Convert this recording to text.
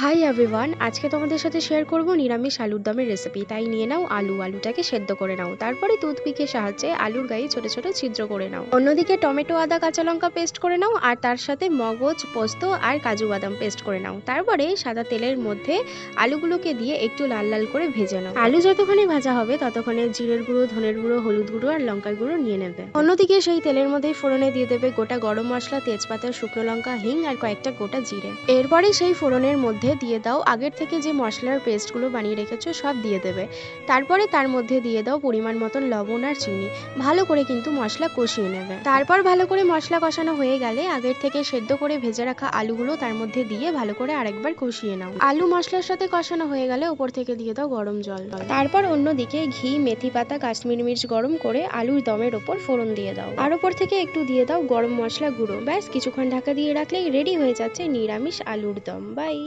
Hi everyone, আজকে তোমাদের সাথে শেয়ার করব নিরামিষ আলুর দমের রেসিপি। তাই নিয়ে নাও আলুটাকে সেদ্ধ করে নাও। তারপরে টুথপিকের সাহায্যে আলুর গায়ে ছোট ছোট ছিদ্র করে নাও। অন্যদিকে টমেটো, আদা, কাঁচা লঙ্কা পেস্ট করে নাও আর তার সাথে মগজ, পোস্ত আর কাজু বাদাম পেস্ট করে নাও। তারপরে সাদা তেলের মধ্যে আলুগুলোকে দিয়ে একটু লাল লাল করে ভেজে নাও। আলু যতক্ষণে ভাজা হবে ততক্ষণে জিরের গুঁড়ো, ধনের গুঁড়ো, হলুদ গুঁড়ো আর লঙ্কার গুঁড়ো নিয়ে নেবে। অন্যদিকে সেই তেলের মধ্যেই ফোড়নে দিয়ে দেবে গোটা গরম মশলা, তেজপাতা, শুকনো লঙ্কা, হিং আর কয়েকটা গোটা জিরে। এরপরে সেই ফোড়নের মধ্যে দিয়ে দাও আগের থেকে যে মশলার পেস্টগুলো বানিয়ে রেখেছো সব দিয়ে দেবে। তারপরে তার মধ্যে দিয়ে দাও পরিমাণ মতন লবণ আর চিনি। ভালো করে কিন্তু মশলা কষিয়ে নেবে। তারপর ভালো করে মশলা কষানো হয়ে গেলে আগের থেকে সেদ্ধ করে ভেজে রাখা আলুগুলো তার মধ্যে দিয়ে ভালো করে আরেকবার কষিয়ে নাও। আলু মশলার সাথে কষানো হয়ে গেলে উপর থেকে দিয়ে দাও গরম জল। তারপর অন্যদিকে ঘি, মেথি পাতা, কাশ্মীরি মির্চ গরম করে আলুর দমের ওপর ফোড়ন দিয়ে দাও। আর ওপর থেকে একটু দিয়ে দাও গরম মশলা গুঁড়ো। ব্যাস কিছুক্ষণ ঢাকা দিয়ে রাখলেই রেডি হয়ে যাচ্ছে নিরামিষ আলুর দম। বাই।